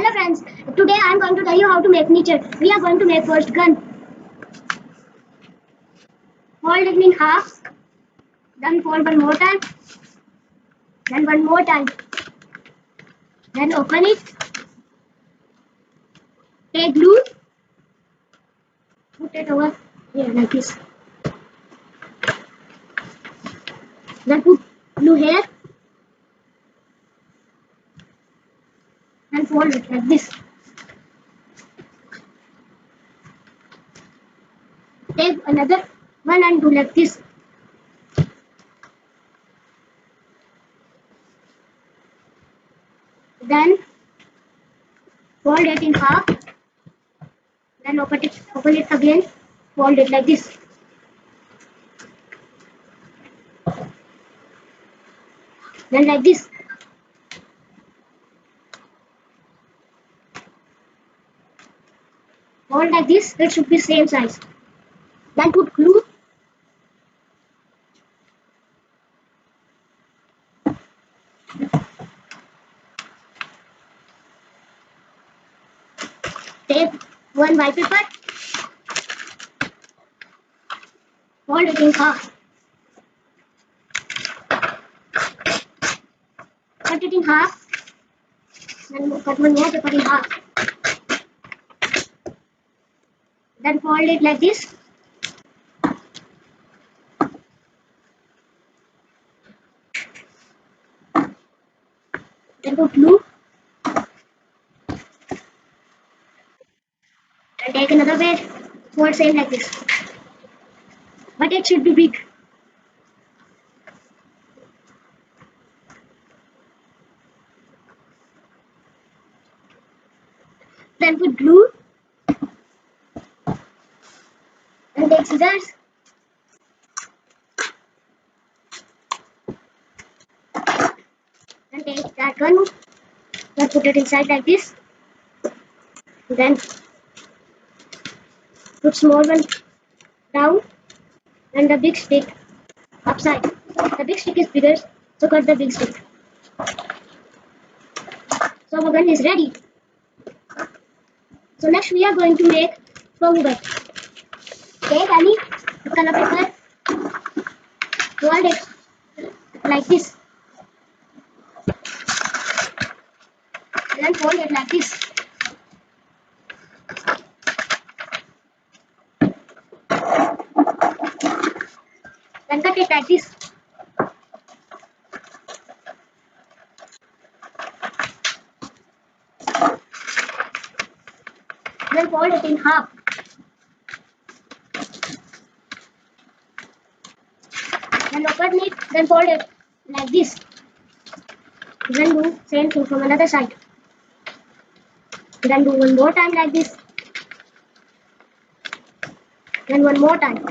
Hello friends, today I am going to tell you how to make miniature. We are going to make first gun. Fold it in half, then fold one more time, then one more time. Then open it, take glue, put it over here like this. Then put glue here and fold it like this. Take another one and do like this. Then fold it in half. Then open it again. Fold it like this. Then like this. Fold like this. It should be same size. Then put glue. Take one white paper. Fold it in half. Cut it in half. Then cut one more paper in half. Then fold it like this. Then put glue. And take another way. Fold same like this. But it should be big. Then put glue. And take scissors. And take that one. Then put it inside like this. Then put small one down. And the big stick upside. The big stick is bigger, so cut the big stick. So our gun is ready. So next we are going to make foam gun. Take any color paper, fold it like this, and then fold it like this. Then cut it like this. Then fold it in half. Then open it, then fold it like this. Then do same thing from another side. Then do one more time like this. Then one more time.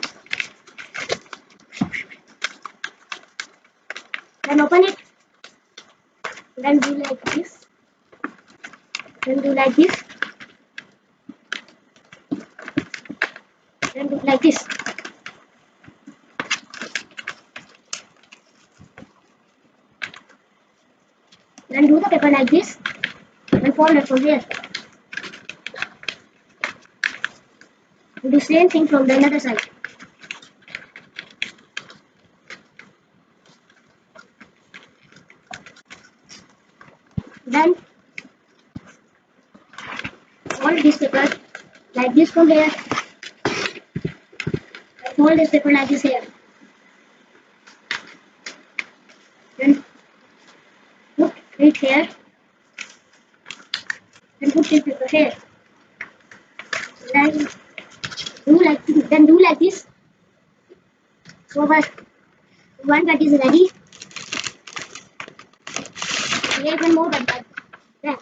Then open it. Then do like this. Then do like this. Then do like this. Then do the paper like this and fold it from here. Do the same thing from the other side. Then fold this paper like this from here. And fold this paper like this here. Then put it here. Then put this paper here. Then do like this. So our one cut is ready. Create one more cut. There.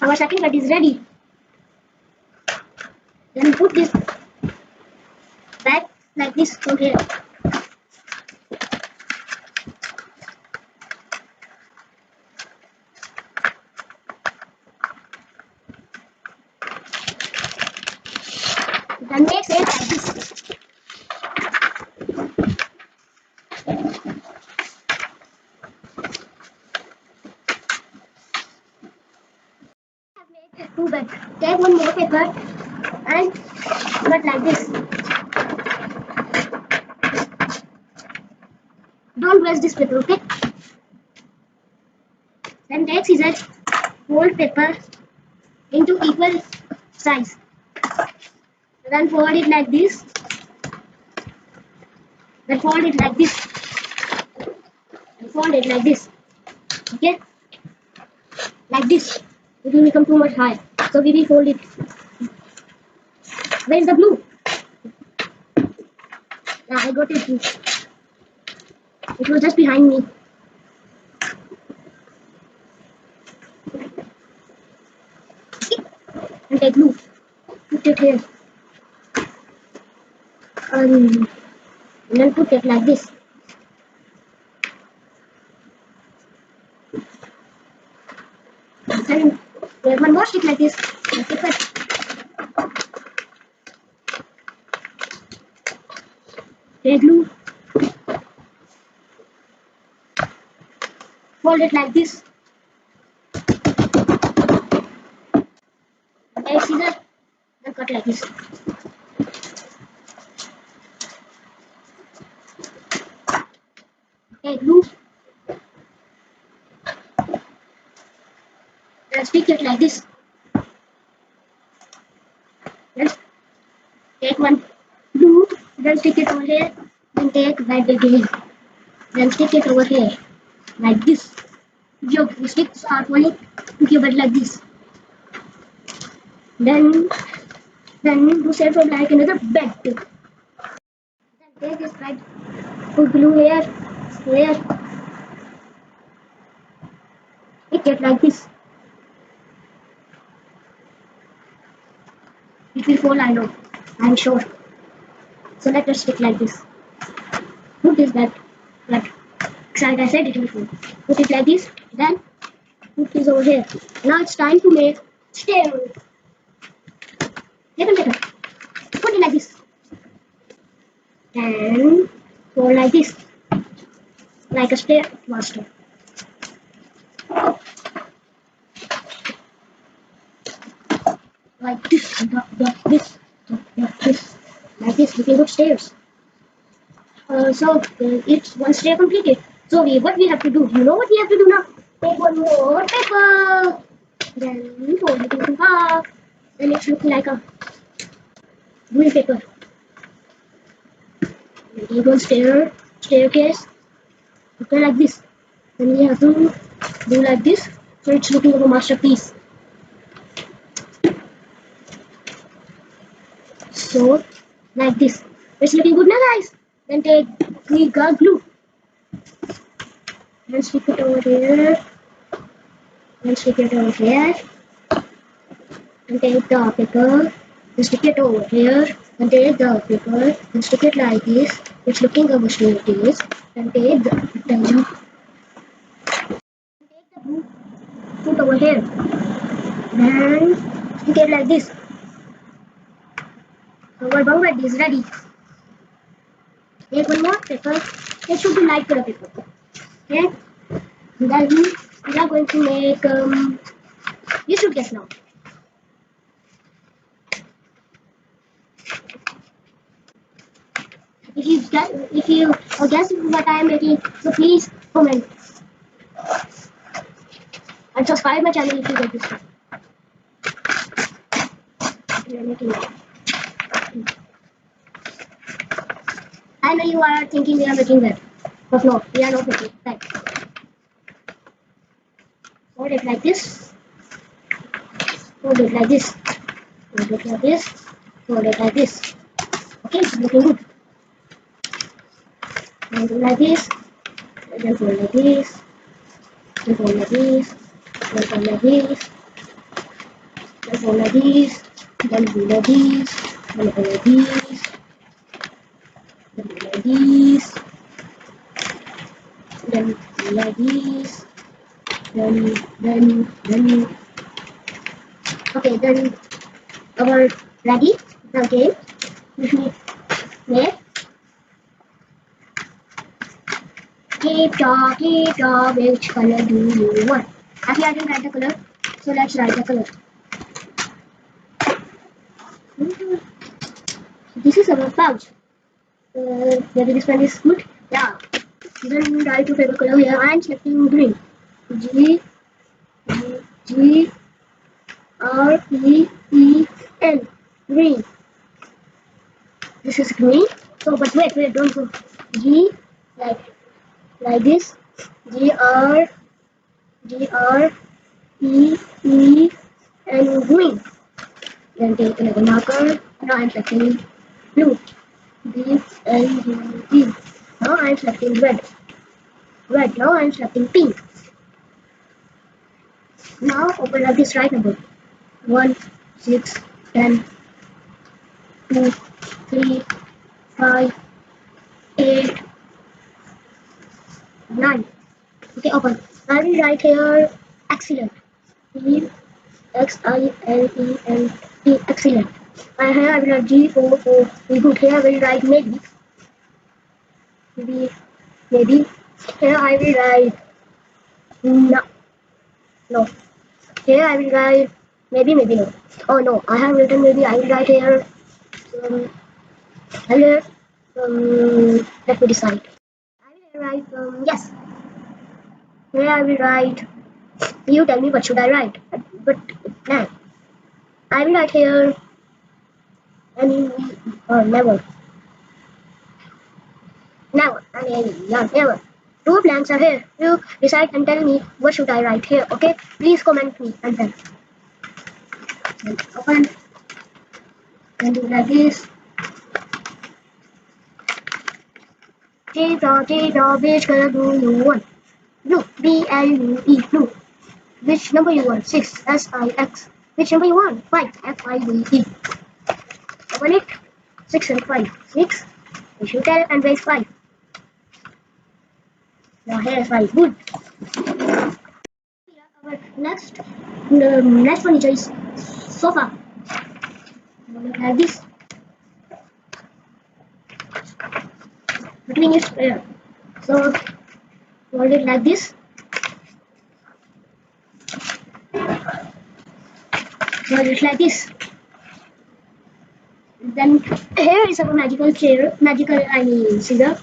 Our second bed is ready. Then put this back like this from here. Then make it like this. I have made two beds. Take one more paper and cut like this. Don't waste this paper, okay? Then take scissors, fold paper into equal size. Then fold it like this. Then fold it like this. And fold it like this. Okay? Like this. It will become too much high. So we will fold it. Where is the glue? Yeah, I got it. It was just behind me. And take glue. Put it here. And then put it like this. And there's one more stick like this. Take glue. Fold it like this. Take scissors and cut like this. Take glue. And stick it like this. Then take one glue. Then stick it over here. Then take red again. Then stick it over here. Like this. Your sticks are falling to your bed like this. Then do same from like another bed. Then take this bed. Put glue here. Here. Stick it like this. It will fall, I know. I'm sure. So let us stick like this. Put this back. Like I said, it will fall. Put it like this. Then put this over here. Now it's time to make stairs. Put it like this. And fold like this. Like a stair master. Like this. This. Like this. We can put stairs. It's one stair completed. So what we have to do? You know what we have to do now? Take one more paper. Then fold it into half. Then it's looking like a blue paper. Then take one staircase. Okay, like this. Then we have to do like this. So it's looking like a masterpiece. So like this. It's looking good now, guys. Then take glue. Then stick it over there. Then stick it over here. And take the paper. Then stick it over here. And take the paper. And stick it like this. It's looking over staircase. And take the glue. Put over here. Then stick it like this. Our bunk bed is ready. Take one more paper. It should be light color paper. Okay. Then we are going to make. You should guess now. If you guess what I am making, so please comment and subscribe my channel if you get this one. We are making it. I know you are thinking we are making that, but no, we are not making that. Fold it like this. Fold it like this. Fold it like this. Fold it like this. Okay, it's looking good. Then do like this. Then fold like this. Then fold like this. Then fold like this. then follow these, then follow these, then follow these, then follow these, then follow these, then okay, then our ready the game. Which means make keep talk, which color do you want? Actually, I didn't write the color, so let's write the color. This is our pouch. Maybe this one is good. Yeah. Then write your favorite color here. I am selecting green. G G R E N. Green. This is green. So, but wait, don't go. G like this. G R E N. Green. Then take another marker. Now I'm selecting blue. B-L-U-E. Now I'm selecting red. Now I'm selecting pink. Now open up this right number. 1, 6, 10, 2, 3, 5, 8, 9. Okay, open. I will write here excellent. E-X-I-L-E-N-T. Excellent. And here I will write G-O-O. Good. Here I will write maybe. Maybe. Here I will write no. Here I will write maybe no. Oh no, I have written maybe. I will write here. Hello. Let me decide. I will write yes. Here I will write. You tell me what should I write. But nah. I will write here any or never. Never. Two blanks are here. You decide and tell me what should I write here. Okay? Please comment me and then open. Then do like this. G-draw, which color do you want? Blue. B-L-U-E. Blue. Which number you want? 6. S-I-X. Which number you want? 5. F-I-V-E. Open it. 6 and 5. 6. You should tell and raise 5. Now here is 5. Good. Our next furniture is sofa. Look like this. Between is square. So fold it like this. Fold it like this. Then here is our magical chair. Scissor.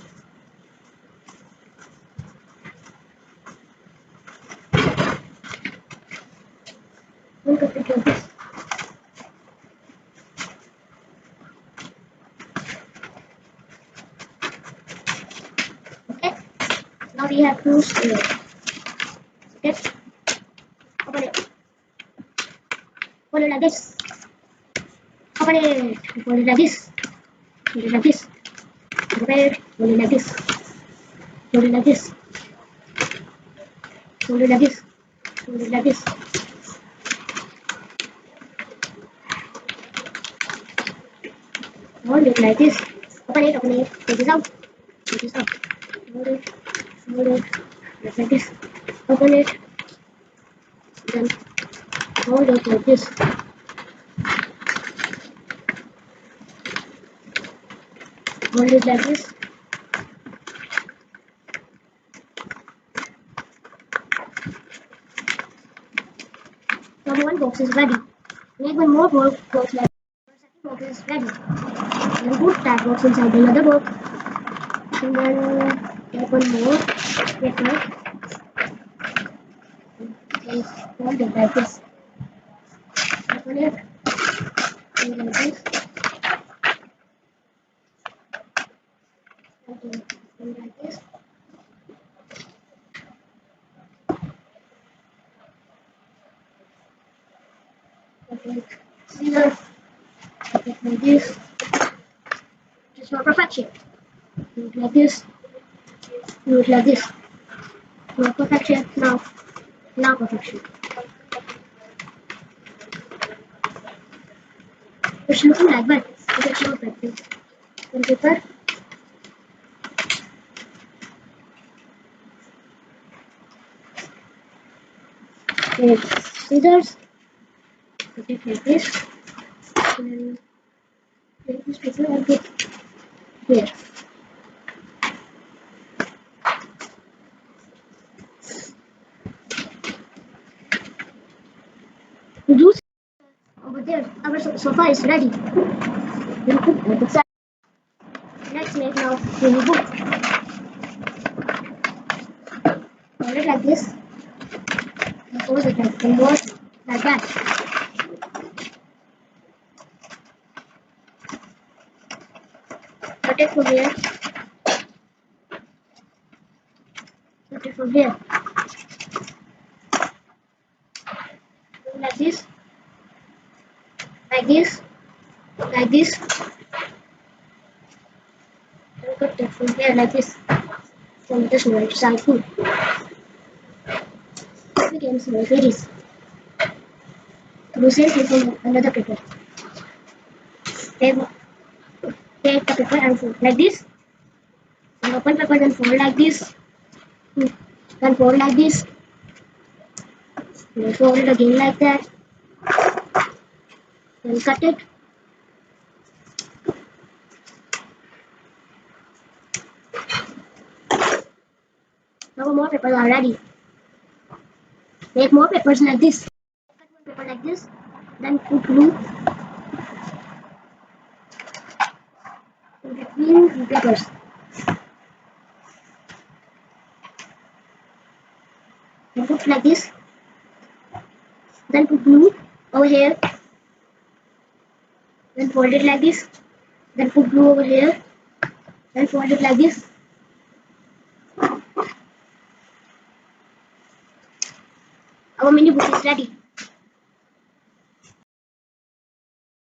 Look at it like this. Okay. Now we have two squares. Okay. Open it. Fold it like this. Open it. Fold it like this. Fold it like this. Open it. Fold it like this. Fold it like this. Fold it like this. Fold it like this. Fold it like this. Open it. Take this out. Take this out. Fold it. Just like this. Open it. Then fold it like this. Fold it like this. Now one box is ready. Make one more box like the second box is ready. Then put that box inside another box. And then take one more paper and fold it like this. Open it. And like this. And like this. Okay. Scissors. Okay, like this. Just for perfection. Do it like this. Do it like this. Now perfection. Now perfection. it's looking like, but it's not like this. Then paper. Take scissors. Put it like this. And then take this paper and put here. Do over there. Our sofa is ready. We'll put the side. Let's make now the book. Fold it like this. And fold it like that. Cut it from here. Cut it from here. Like this. Like this. Like this. And cut it from here like this. From this right side too. We can see like this. Do same thing from another paper. Take the paper and fold like this. And open paper, then fold like this. Then fold like this. Then fold it again like that. Then cut it. Now more papers are ready. Make more papers like this. Cut one paper like this. Then put glue in between the papers. Then put like this. Then put glue over here. Then fold it like this. Then put glue over here. Then fold it like this. Our mini book is ready.